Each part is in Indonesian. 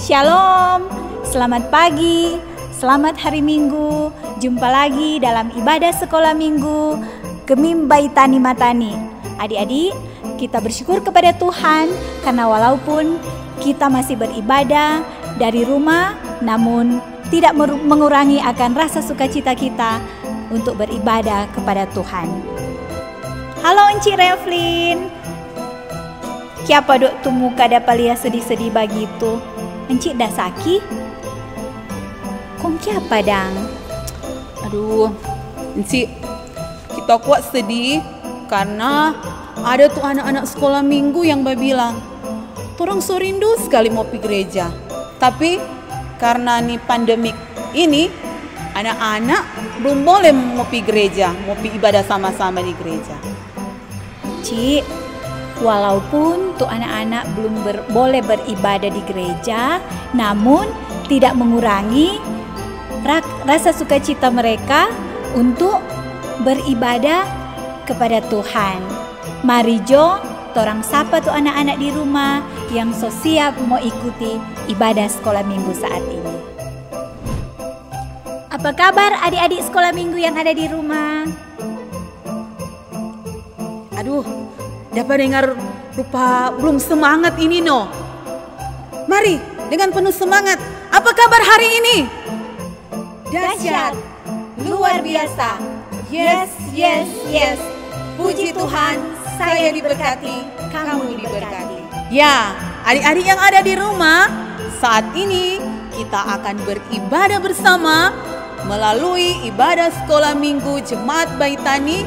Shalom, selamat pagi, selamat hari Minggu. Jumpa lagi dalam ibadah sekolah Minggu Gemim Baitani Matani. Adik-adik, kita bersyukur kepada Tuhan karena walaupun kita masih beribadah dari rumah, namun tidak mengurangi akan rasa sukacita kita untuk beribadah kepada Tuhan. Halo Encik Revlin, kiapa dok tu muka dapat lihat sedih-sedih begitu? Encik dah sakit? Kong kiapa dang? Aduh, Encik, kita kuat sedih karena ada tuh anak-anak sekolah minggu yang bilang, "Torang so rindu sekali mau pergi gereja." Tapi karena nih pandemik ini, anak-anak belum boleh mau pergi gereja, mau pergi ibadah sama-sama di gereja. Cik, walaupun tuh anak-anak belum boleh beribadah di gereja, namun tidak mengurangi rasa sukacita mereka untuk beribadah kepada Tuhan. Mari Jo, torang sapa tuh anak-anak di rumah yang so siap mau ikuti ibadah sekolah minggu saat ini. Apa kabar adik-adik sekolah minggu yang ada di rumah? Aduh, dapat dengar rupa belum semangat ini no. Mari dengan penuh semangat. Apa kabar hari ini? Dahsyat, luar biasa. Yes, yes, yes. Puji Tuhan, saya diberkati, kamu diberkati. Ya, adik-adik yang ada di rumah, saat ini kita akan beribadah bersama melalui ibadah sekolah minggu Jemaat Baitani.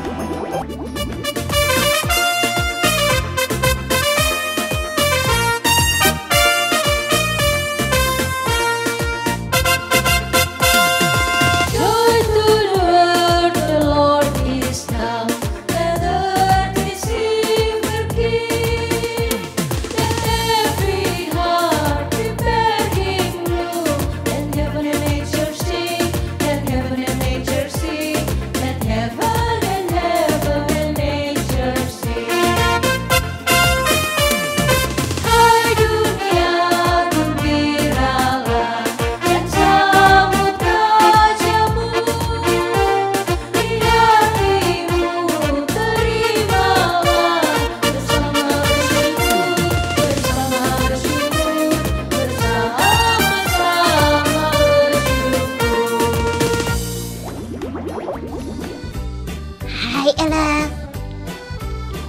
Hai Elef.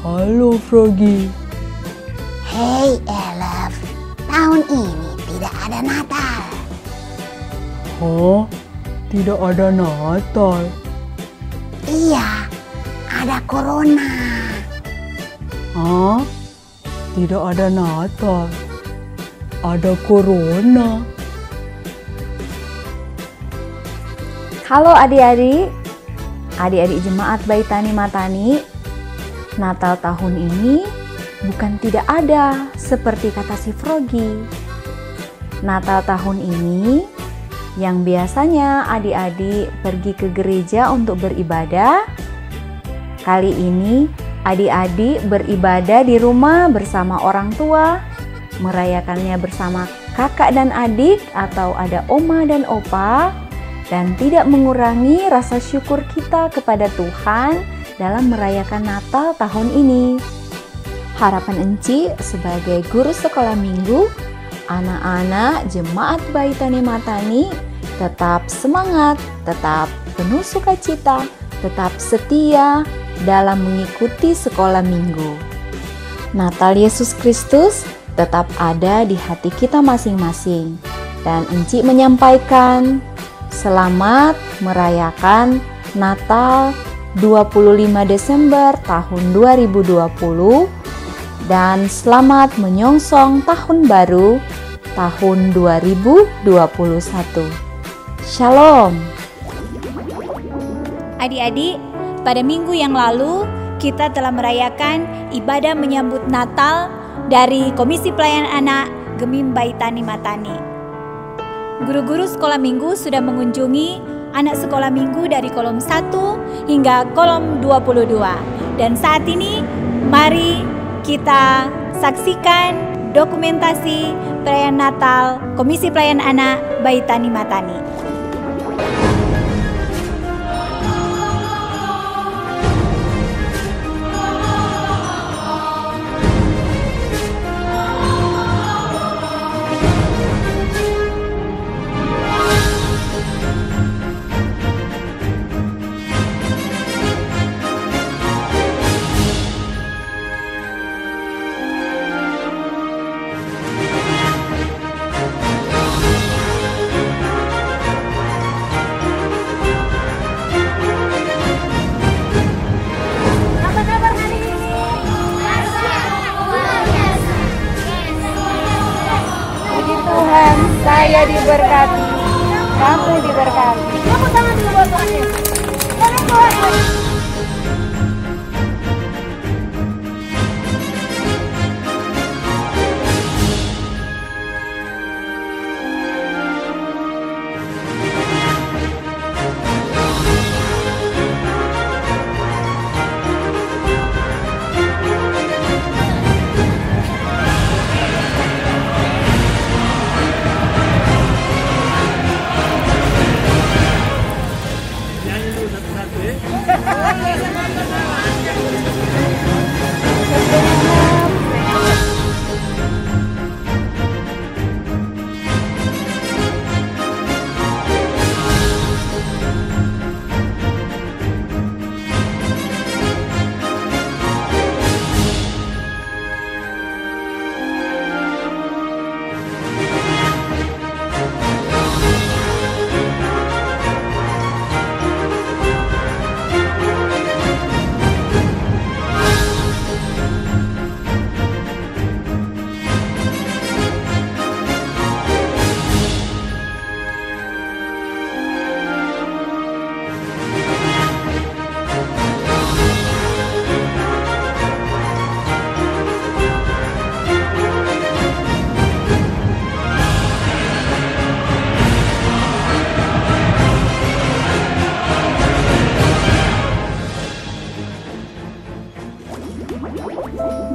Halo Froggy. Hei Elef, tahun ini tidak ada Natal. Hah? Tidak ada Natal? Iya, ada Corona. Hah? Tidak ada Natal? Ada Corona? Halo adik-adik Jemaat Baitani Matani. Natal tahun ini bukan tidak ada seperti kata si Froggy. Natal tahun ini yang biasanya adik-adik pergi ke gereja untuk beribadah, kali ini adik-adik beribadah di rumah bersama orang tua, merayakannya bersama kakak dan adik atau ada oma dan opa, dan tidak mengurangi rasa syukur kita kepada Tuhan dalam merayakan Natal tahun ini. Harapan Enci sebagai guru sekolah minggu, anak-anak Jemaat Baitani Matani tetap semangat, tetap penuh sukacita, tetap setia dalam mengikuti sekolah minggu. Natal Yesus Kristus tetap ada di hati kita masing-masing. Dan Enci menyampaikan, selamat merayakan Natal 25 Desember tahun 2020 dan selamat menyongsong tahun baru tahun 2021. Shalom. Adik-adik, pada minggu yang lalu kita telah merayakan ibadah menyambut Natal dari Komisi Pelayanan Anak Gemim Baitani Matani. Guru-guru sekolah minggu sudah mengunjungi anak sekolah minggu dari kolom 1 hingga kolom 22. Dan saat ini mari kita saksikan dokumentasi perayaan Natal Komisi Pelayanan Anak Baitani Matani. Tuhan, saya diberkati, kamu diberkati. Kamu tangan dulu buat Tuhan.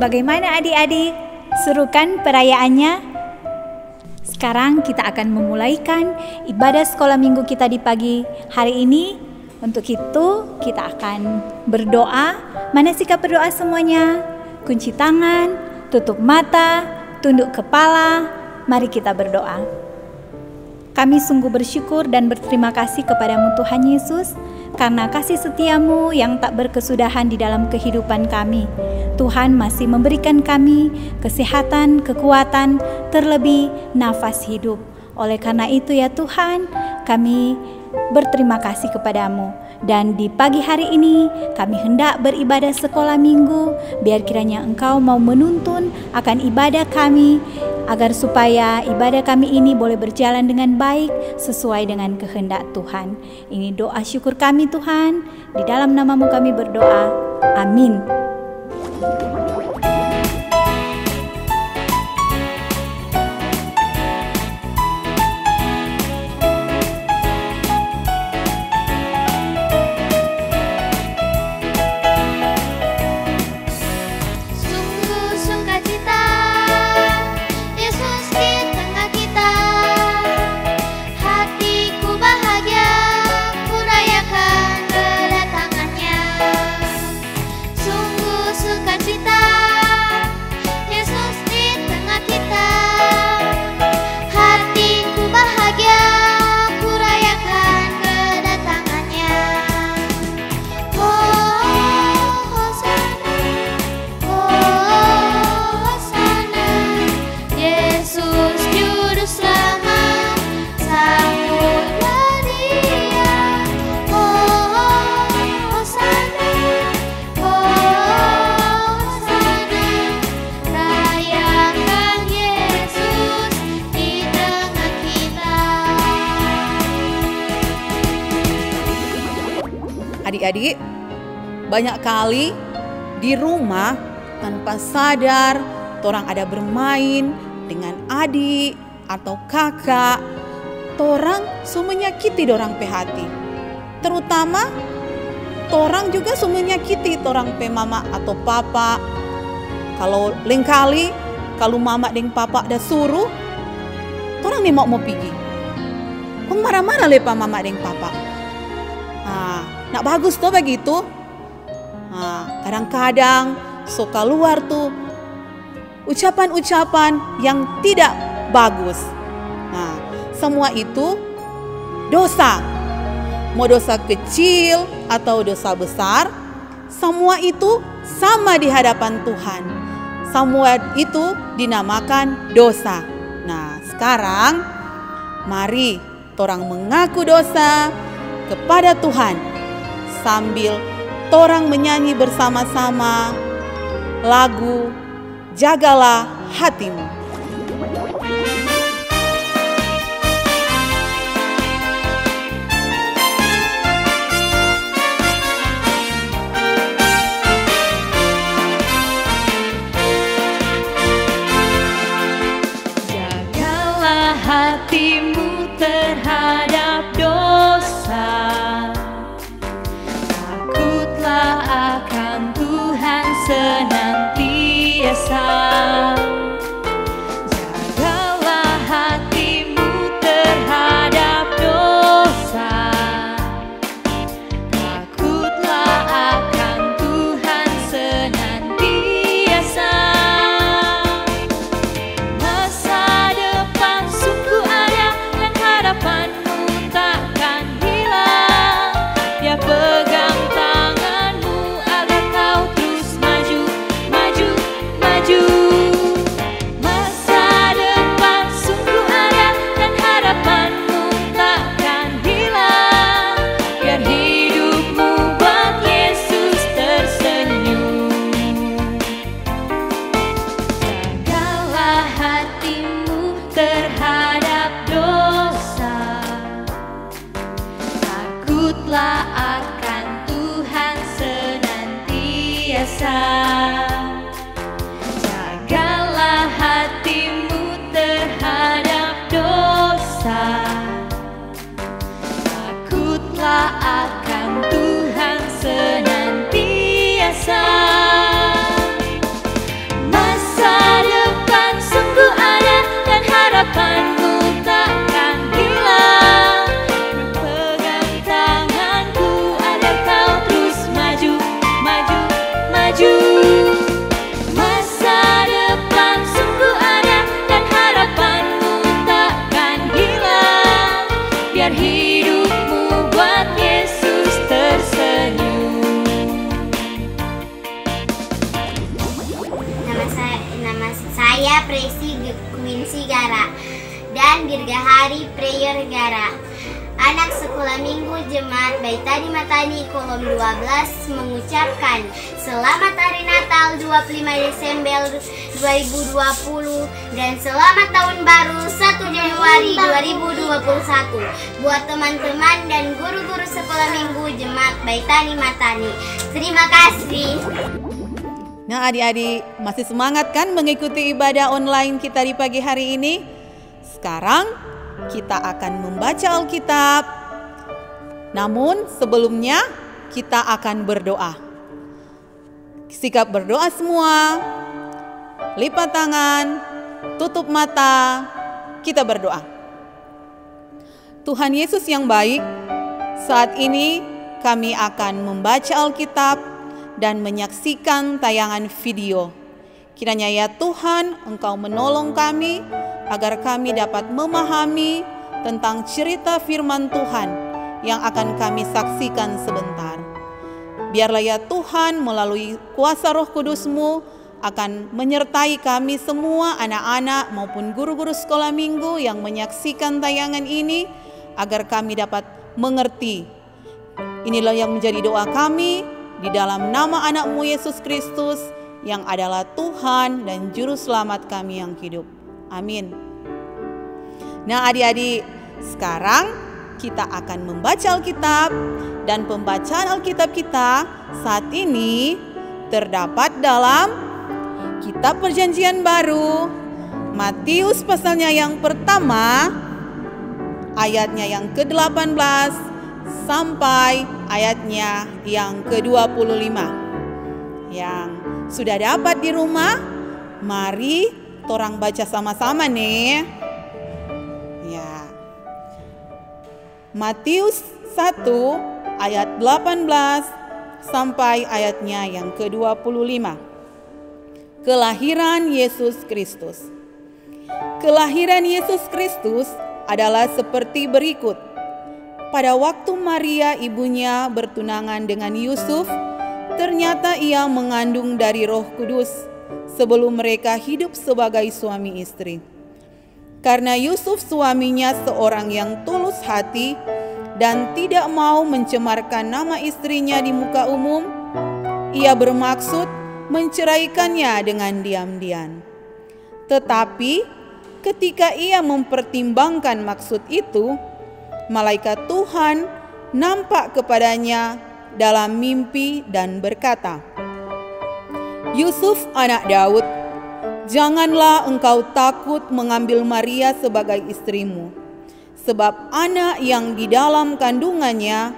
Bagaimana adik-adik? Seru kan perayaannya? Sekarang kita akan memulaikan ibadah sekolah minggu kita di pagi hari ini. Untuk itu kita akan berdoa. Mana sikap berdoa semuanya? Kunci tangan, tutup mata, tunduk kepala. Mari kita berdoa. Kami sungguh bersyukur dan berterima kasih kepadamu Tuhan Yesus, karena kasih setiamu yang tak berkesudahan di dalam kehidupan kami. Tuhan masih memberikan kami kesehatan, kekuatan, terlebih nafas hidup. Oleh karena itu ya Tuhan, kami berterima kasih kepadamu. Dan di pagi hari ini kami hendak beribadah sekolah minggu. Biar kiranya Engkau mau menuntun akan ibadah kami, agar supaya ibadah kami ini boleh berjalan dengan baik sesuai dengan kehendak Tuhan. Ini doa syukur kami Tuhan. Di dalam namamu kami berdoa. Amin. Adik-adik, banyak kali di rumah tanpa sadar torang ada bermain dengan adik atau kakak, torang so menyakiti dorang pe hati. Terutama torang juga menyakiti torang pe mama atau papa. Kalau lain kali kalau mama deng papa dah suruh, torang nih mau pergi. Kong marah-marah lepa mama deng papa. Nak bagus tuh begitu. Kadang-kadang so keluar tuh ucapan-ucapan yang tidak bagus. Semua itu dosa. Mau dosa kecil atau dosa besar, semua itu sama di hadapan Tuhan. Semua itu dinamakan dosa. Nah, sekarang mari torang mengaku dosa kepada Tuhan sambil torang menyanyi bersama-sama lagu Jagalah Hatimu. Hatimu terhadap dosa, takutlah akan Tuhan senantiasa. Jagalah hatimu terhadap dosa, takutlah akan Tuhan senantiasa. Harapanmu takkan hilang, Dia pegang tanganmu agar kau terus maju, maju, maju. Masa depan sungguh ada dan harapanmu takkan hilang, biar hidupmu buat Yesus tersenyum. Jagalah hatimu terhadap dosa, takutlah akan Tuhan senantiasa. Jagalah hatimu terhadap dosa, takutlah akan Tuhan senantiasa. Masa depan sungguh ada dan harapanmu takkan hilang. Pegang tanganku agar kau terus maju, maju, maju. Masa depan sungguh ada dan harapanmu takkan hilang, biar hidupmu buat Yesus tersenyum. Nama saya Presi Quincy Gara dan Dirgahari Prayer Gara. Anak sekolah minggu Jemaat Baitani Matani kolom 12 mengucapkan Selamat Hari Natal 25 Desember 2020 dan Selamat Tahun Baru 1 Januari 2021 buat teman-teman dan guru-guru sekolah minggu Jemaat Baitani Matani. Terima kasih. Nah, adik-adik masih semangat kan mengikuti ibadah online kita di pagi hari ini? Sekarang kita akan membaca Alkitab. Namun sebelumnya kita akan berdoa. Sikap berdoa semua. Lipat tangan, tutup mata, kita berdoa. Tuhan Yesus yang baik, saat ini kami akan membaca Alkitab dan menyaksikan tayangan video. Kiranya ya Tuhan, Engkau menolong kami agar kami dapat memahami tentang cerita firman Tuhan yang akan kami saksikan sebentar. Biarlah ya Tuhan melalui kuasa Roh Kudus-Mu akan menyertai kami semua anak-anak maupun guru-guru sekolah minggu yang menyaksikan tayangan ini agar kami dapat mengerti. Inilah yang menjadi doa kami di dalam nama anak-Mu Yesus Kristus yang adalah Tuhan dan Juru Selamat kami yang hidup. Amin. Nah adik-adik, sekarang kita akan membaca Alkitab dan pembacaan Alkitab kita saat ini terdapat dalam Kitab Perjanjian Baru, Matius pasalnya yang pertama, ayatnya yang ke-18 sampai ayatnya yang ke-25. Yang sudah dapat di rumah, mari torang baca sama-sama nih. Ya. Matius 1 ayat 18 sampai ayatnya yang ke-25. Kelahiran Yesus Kristus. Kelahiran Yesus Kristus adalah seperti berikut. Pada waktu Maria ibunya bertunangan dengan Yusuf, ternyata ia mengandung dari Roh Kudus sebelum mereka hidup sebagai suami istri. Karena Yusuf suaminya seorang yang tulus hati dan tidak mau mencemarkan nama istrinya di muka umum, ia bermaksud menceraikannya dengan diam-diam. Tetapi ketika ia mempertimbangkan maksud itu, malaikat Tuhan nampak kepadanya dalam mimpi dan berkata, "Yusuf anak Daud, janganlah engkau takut mengambil Maria sebagai istrimu, sebab anak yang di dalam kandungannya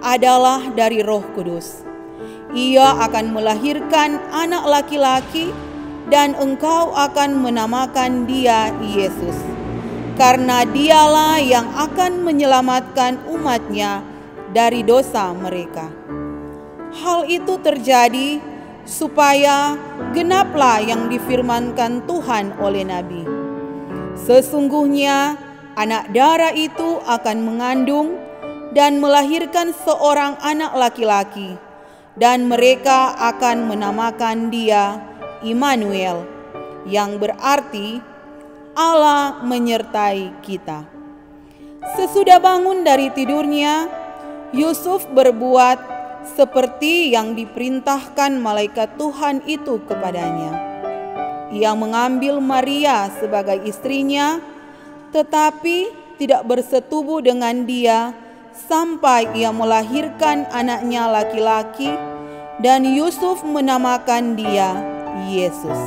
adalah dari Roh Kudus. Ia akan melahirkan anak laki-laki dan engkau akan menamakan dia Yesus, karena dialah yang akan menyelamatkan umatnya dari dosa mereka." Hal itu terjadi supaya genaplah yang difirmankan Tuhan oleh Nabi. Sesungguhnya anak darah itu akan mengandung dan melahirkan seorang anak laki-laki, dan mereka akan menamakan dia Immanuel, yang berarti Allah menyertai kita. Sesudah bangun dari tidurnya, Yusuf berbuat seperti yang diperintahkan malaikat Tuhan itu kepadanya. Ia mengambil Maria sebagai istrinya, tetapi tidak bersetubuh dengan dia sampai ia melahirkan anaknya laki-laki, dan Yusuf menamakan dia Yesus.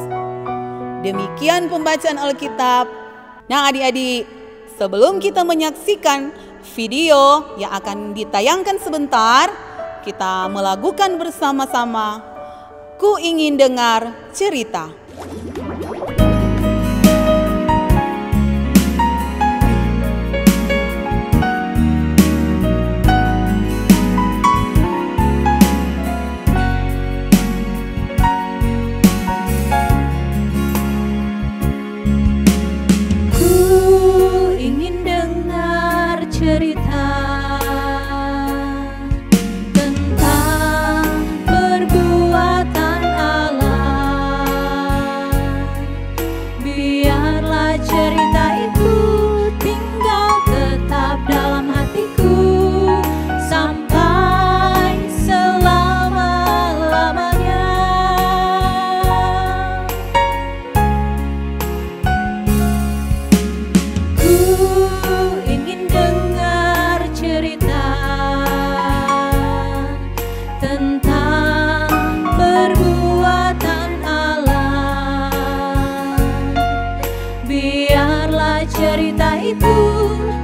Demikian pembacaan Alkitab. Nah adik-adik, sebelum kita menyaksikan video yang akan ditayangkan sebentar, kita melakukan bersama-sama Ku Ingin Dengar Cerita. Cerita tentang perbuatan Allah. Biarlah cerita itu tinggal tetap dalam hatiku sampai selama-lamanya. Ku ingin dengar cerita tentang perbuatan Allah. Biarlah cerita itu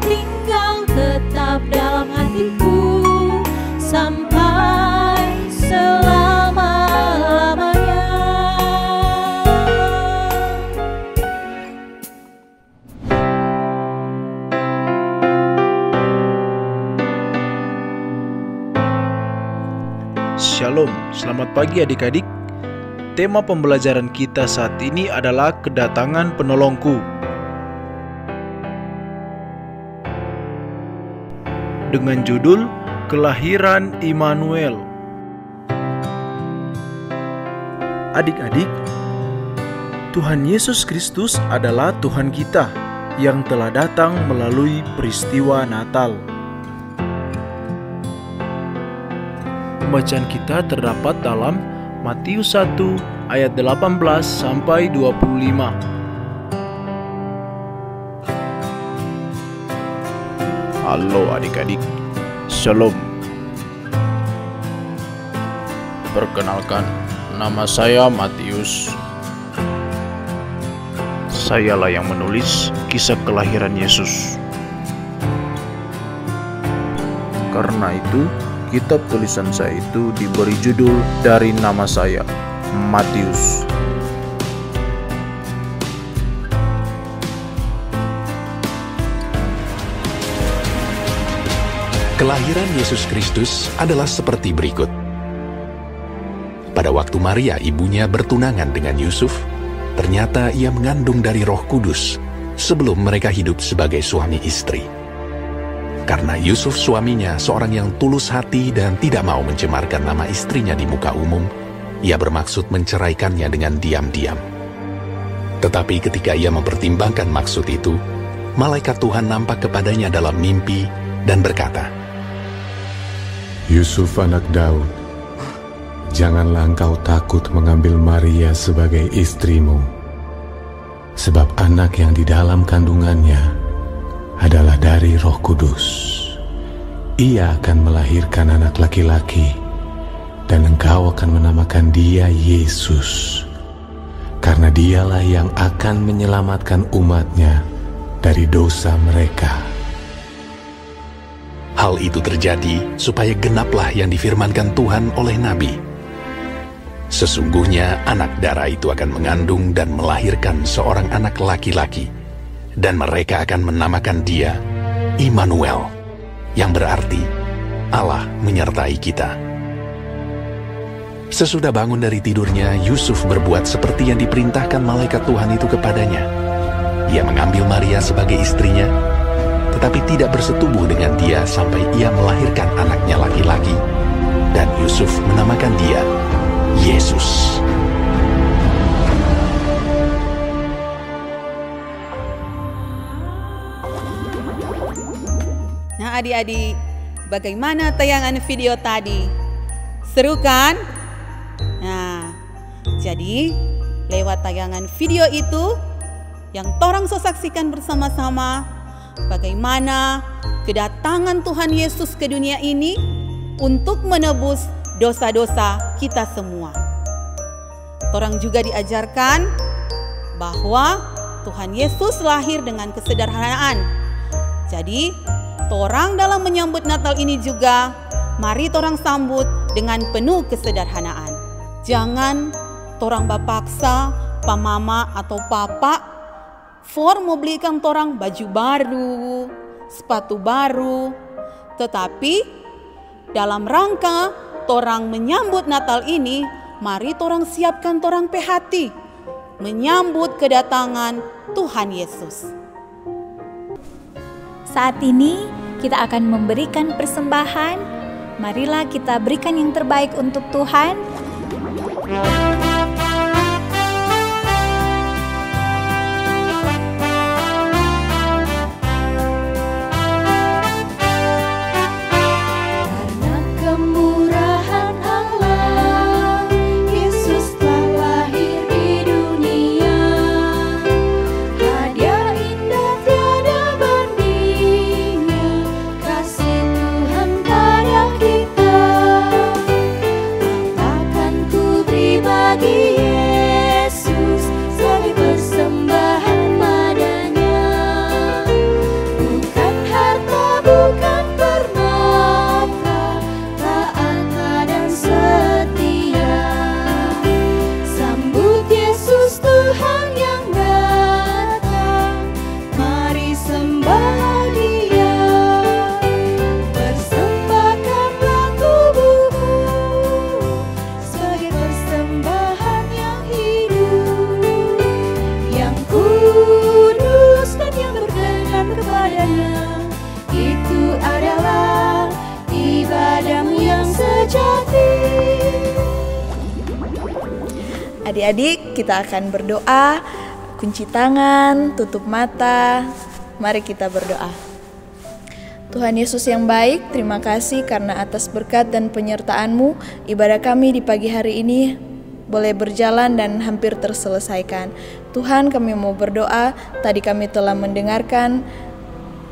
tinggal tetap dalam hatiku sampai selama-lamanya. Shalom, selamat pagi adik-adik. Tema pembelajaran kita saat ini adalah kedatangan penolongku. Dengan judul Kelahiran Immanuel. Adik-adik, Tuhan Yesus Kristus adalah Tuhan kita yang telah datang melalui peristiwa Natal. Pembacaan kita terdapat dalam Matius 1 ayat 18 sampai 25. Halo adik-adik, Shalom. Perkenalkan, nama saya Matius. Sayalah yang menulis kisah kelahiran Yesus. Karena itu, kitab tulisan saya itu diberi judul dari nama saya, Matius. Kelahiran Yesus Kristus adalah seperti berikut. Pada waktu Maria ibunya bertunangan dengan Yusuf, ternyata ia mengandung dari Roh Kudus sebelum mereka hidup sebagai suami istri. Karena Yusuf suaminya seorang yang tulus hati dan tidak mau mencemarkan nama istrinya di muka umum, ia bermaksud menceraikannya dengan diam-diam. Tetapi ketika ia mempertimbangkan maksud itu, malaikat Tuhan nampak kepadanya dalam mimpi dan berkata, Yusuf anak Daud, janganlah engkau takut mengambil Maria sebagai istrimu, sebab anak yang di dalam kandungannya adalah dari Roh Kudus. Ia akan melahirkan anak laki-laki, dan engkau akan menamakan dia Yesus, karena dialah yang akan menyelamatkan umatnya dari dosa mereka. Hal itu terjadi supaya genaplah yang difirmankan Tuhan oleh Nabi. Sesungguhnya anak darah itu akan mengandung dan melahirkan seorang anak laki-laki, dan mereka akan menamakan dia Immanuel, yang berarti Allah menyertai kita. Sesudah bangun dari tidurnya, Yusuf berbuat seperti yang diperintahkan malaikat Tuhan itu kepadanya. Ia mengambil Maria sebagai istrinya, tetapi tidak bersetubuh dengan dia sampai ia melahirkan anaknya laki-laki, dan Yusuf menamakan dia Yesus. Nah adik-adik, bagaimana tayangan video tadi? Seru kan? Nah, jadi lewat tayangan video itu yang torang saksikan bersama-sama, bagaimana kedatangan Tuhan Yesus ke dunia ini untuk menebus dosa-dosa kita semua. Torang juga diajarkan bahwa Tuhan Yesus lahir dengan kesederhanaan. Jadi, torang dalam menyambut Natal ini juga, mari torang sambut dengan penuh kesederhanaan. Jangan torang bapaksa pa mama atau papa mau belikan torang baju baru, sepatu baru. Tetapi dalam rangka torang menyambut Natal ini, mari torang siapkan torang pe hati menyambut kedatangan Tuhan Yesus. Saat ini kita akan memberikan persembahan. Marilah kita berikan yang terbaik untuk Tuhan. Adik-adik, kita akan berdoa, kunci tangan, tutup mata. Mari kita berdoa. Tuhan Yesus yang baik, terima kasih karena atas berkat dan penyertaan-Mu, ibadah kami di pagi hari ini boleh berjalan dan hampir terselesaikan. Tuhan, kami mau berdoa, tadi kami telah mendengarkan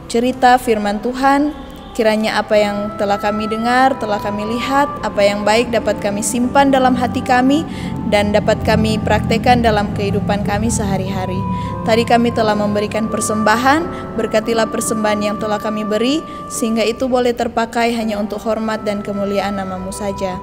cerita firman Tuhan. kiranya apa yang telah kami dengar, telah kami lihat, apa yang baik dapat kami simpan dalam hati kami dan dapat kami praktekkan dalam kehidupan kami sehari-hari. Tadi kami telah memberikan persembahan, berkatilah persembahan yang telah kami beri, sehingga itu boleh terpakai hanya untuk hormat dan kemuliaan nama-Mu saja.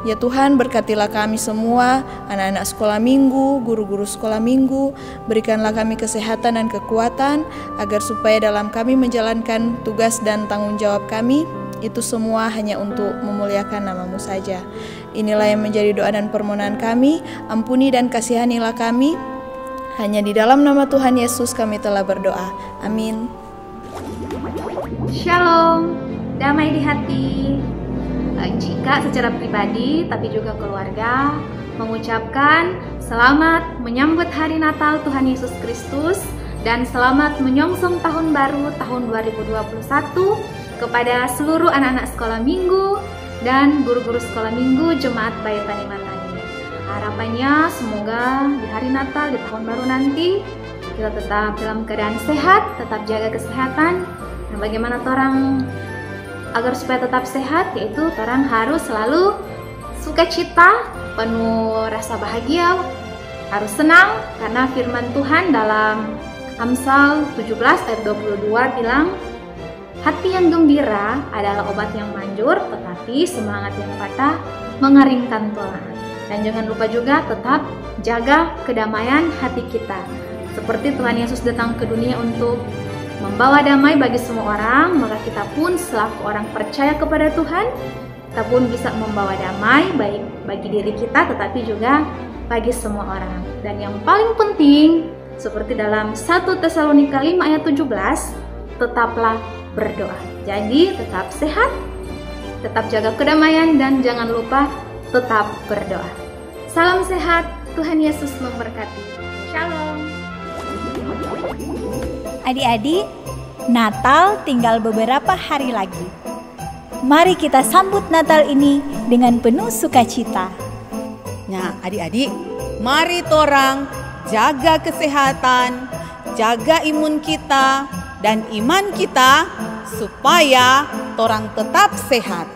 Ya Tuhan, berkatilah kami semua, anak-anak sekolah minggu, guru-guru sekolah minggu, berikanlah kami kesehatan dan kekuatan, agar supaya dalam kami menjalankan tugas dan tanggung jawab kami, itu semua hanya untuk memuliakan nama-Mu saja. Inilah yang menjadi doa dan permohonan kami, ampuni dan kasihanilah kami. Hanya di dalam nama Tuhan Yesus kami telah berdoa. Amin. Shalom, damai di hati. Jika secara pribadi tapi juga keluarga mengucapkan selamat menyambut hari Natal Tuhan Yesus Kristus dan selamat menyongsong tahun baru tahun 2021 kepada seluruh anak-anak sekolah minggu dan guru-guru sekolah minggu Jemaat Bayi Tani Matani. Harapannya semoga di hari Natal di tahun baru nanti kita tetap dalam keadaan sehat, tetap jaga kesehatan. Dan bagaimana orang agar supaya tetap sehat, yaitu orang harus selalu sukacita, penuh rasa bahagia, harus senang, karena firman Tuhan dalam Amsal 17 ayat 22 bilang, hati yang gembira adalah obat yang manjur, tetapi semangat yang patah mengeringkan tulang. Dan jangan lupa juga tetap jaga kedamaian hati kita. Seperti Tuhan Yesus datang ke dunia untuk membawa damai bagi semua orang, maka kita pun selaku orang percaya kepada Tuhan, kita pun bisa membawa damai baik bagi diri kita tetapi juga bagi semua orang. Dan yang paling penting, seperti dalam 1 Tesalonika 5 ayat 17, tetaplah berdoa. Jadi tetap sehat, tetap jaga kedamaian, dan jangan lupa tetap berdoa. Salam sehat, Tuhan Yesus memberkati. Shalom. Adik-adik, Natal tinggal beberapa hari lagi. Mari kita sambut Natal ini dengan penuh sukacita. Nah, adik-adik, mari torang jaga kesehatan, jaga imun kita dan iman kita supaya torang tetap sehat.